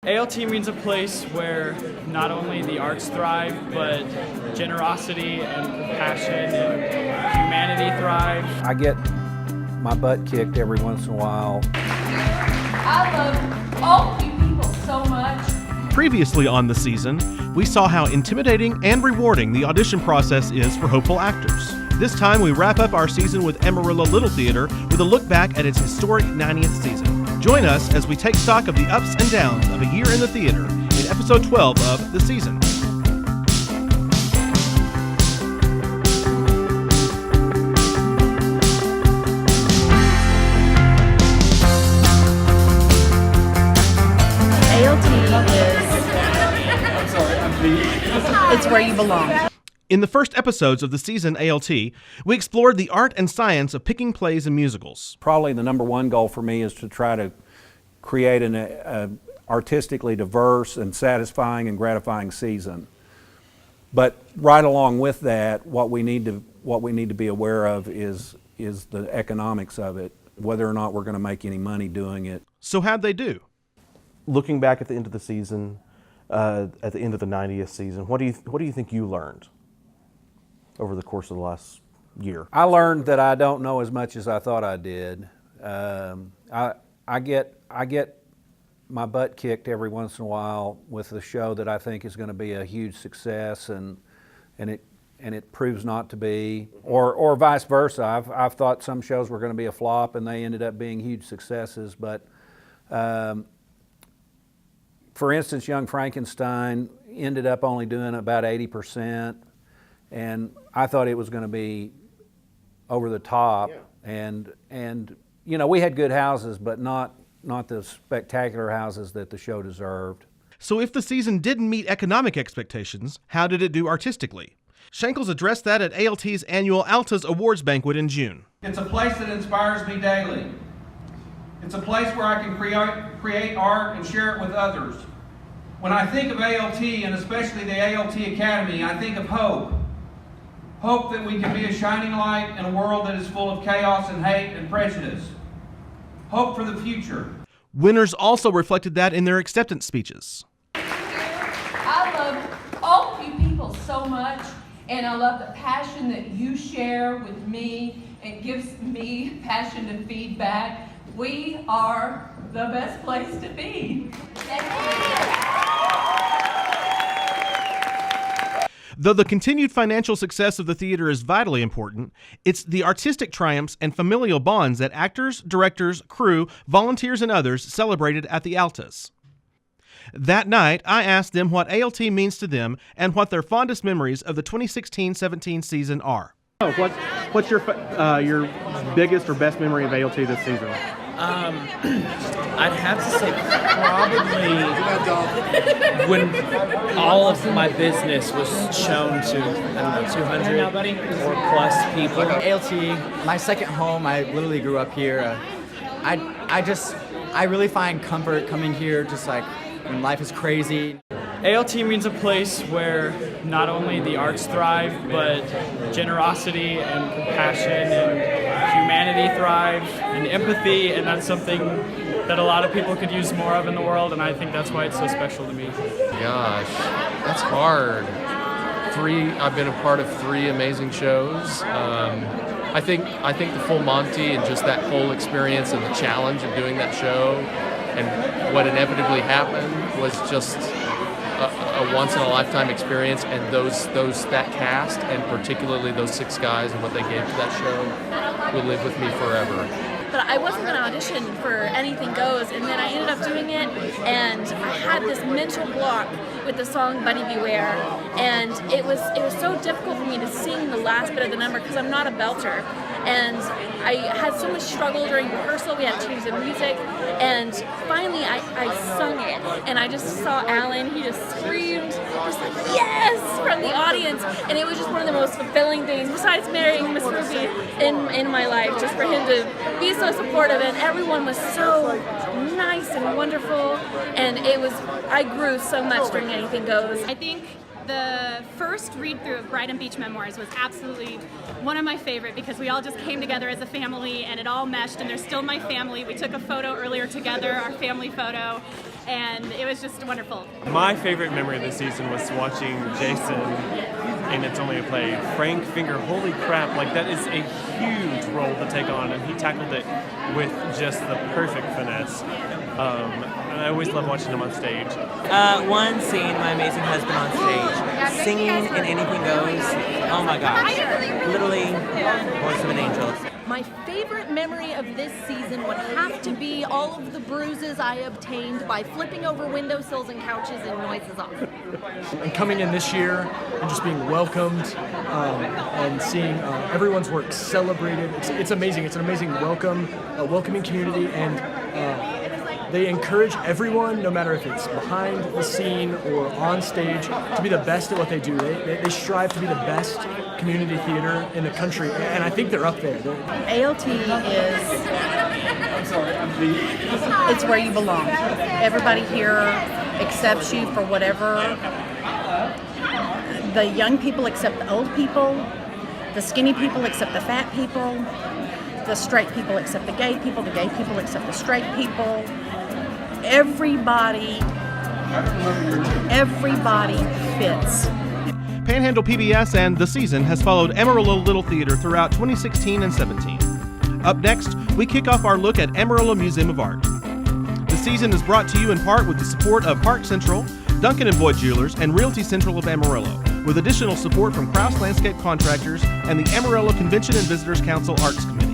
ALT means a place where not only the arts thrive, but generosity and compassion and humanity thrive. I get my butt kicked every once in a while. I love all of you people so much. Previously on the season, we saw how intimidating and rewarding the audition process is for hopeful actors. This time we wrap up our season with Amarillo Little Theatre with a look back at its historic 90th season. Join us as we take stock of the ups and downs of a year in the theater in episode 12 of The Season. It's where you belong. In the first episodes of the season ALT, we explored the art and science of picking plays and musicals. Probably the number one goal for me is to try to create an artistically diverse and satisfying and gratifying season. But right along with that, what we need to be aware of is the economics of it, whether or not we're going to make any money doing it. So how'd they do? Looking back at the end of the season, at the end of the 90th season, what do you think you learned over the course of the last year? I learned that I don't know as much as I thought I did. I get my butt kicked every once in a while with a show that I think is going to be a huge success, and it proves not to be, or vice versa. I've thought some shows were going to be a flop, and they ended up being huge successes. But for instance, Young Frankenstein ended up only doing about 80%, and I thought it was going to be over the top. Yeah. And you know, we had good houses, but not the spectacular houses that the show deserved. So if the season didn't meet economic expectations, how did it do artistically? Shankles addressed that at ALT's annual Altas Awards banquet in June. It's a place that inspires me daily. It's a place where I can create art and share it with others. When I think of ALT, and especially the ALT Academy, I think of hope. Hope that we can be a shining light in a world that is full of chaos and hate and prejudice. Hope for the future. Winners also reflected that in their acceptance speeches. I love all of you people so much, and I love the passion that you share with me and gives me passion to feed back. We are the best place to be. Though the continued financial success of the theater is vitally important, it's the artistic triumphs and familial bonds that actors, directors, crew, volunteers, and others celebrated at the Altas. That night, I asked them what ALT means to them and what their fondest memories of the 2016-17 season are. What's your biggest or best memory of ALT this season? I'd have to say probably when all of my business was shown to, 200 or plus people. ALT, my second home. I literally grew up here. I really find comfort coming here, just like when life is crazy. ALT means a place where not only the arts thrive, but generosity and compassion and humanity thrive and empathy, and that's something that a lot of people could use more of in the world, and I think that's why it's so special to me. Gosh, that's hard. I've been a part of 3 amazing shows. I think the full Monty and just that whole experience and the challenge of doing that show and what inevitably happened was just a once-in-a-lifetime experience, and that cast, and particularly those 6 guys and what they gave to that show, will live with me forever. But I wasn't going to audition for Anything Goes, and then I ended up doing it, and I had this mental block with the song Buddy Beware, and it was so difficult for me to sing the last bit of the number because I'm not a belter, and I had so much struggle during rehearsal. We had to change the music, and finally I sung it, and I just saw Allen. He just screamed, just like, yes, from the audience, and it was just one of the most fulfilling things, besides marrying Miss Ruby in my life, just for him to be so supportive, and everyone was so nice and wonderful, and I grew so much during Anything Goes. I think the first read-through of Brighton Beach Memoirs was absolutely one of my favorite because we all just came together as a family and it all meshed, and they're still my family. We took a photo earlier together, our family photo, and it was just wonderful. My favorite memory of this season was watching Jason in It's Only a Play. Frank Finger, holy crap, like that is a huge role to take on, and he tackled it with just the perfect finesse. And I always love watching him on stage. One, seeing my amazing husband on stage, singing in Anything Goes. Oh my gosh, literally voice of an angel. My favorite memory of this season would have to be all of the bruises I obtained by flipping over windowsills and couches and noises off. And coming in this year and just being welcomed and seeing everyone's work celebrated. It's amazing. It's an amazing welcoming community, and they encourage everyone, no matter if it's behind the scene or on stage, to be the best at what they do. They strive to be the best community theater in the country, and I think they're up there. ALT is, it's where you belong. Everybody here accepts you for whatever. The young people accept the old people. The skinny people accept the fat people. The straight people accept the gay people accept the straight people. Everybody fits. Panhandle PBS and The Season has followed Amarillo Little Theatre throughout 2016 and 17. Up next, we kick off our look at Amarillo Museum of Art. The Season is brought to you in part with the support of Park Central, Duncan & Boyd Jewelers, and Realty Central of Amarillo, with additional support from Krause Landscape Contractors and the Amarillo Convention and Visitors Council Arts Committee.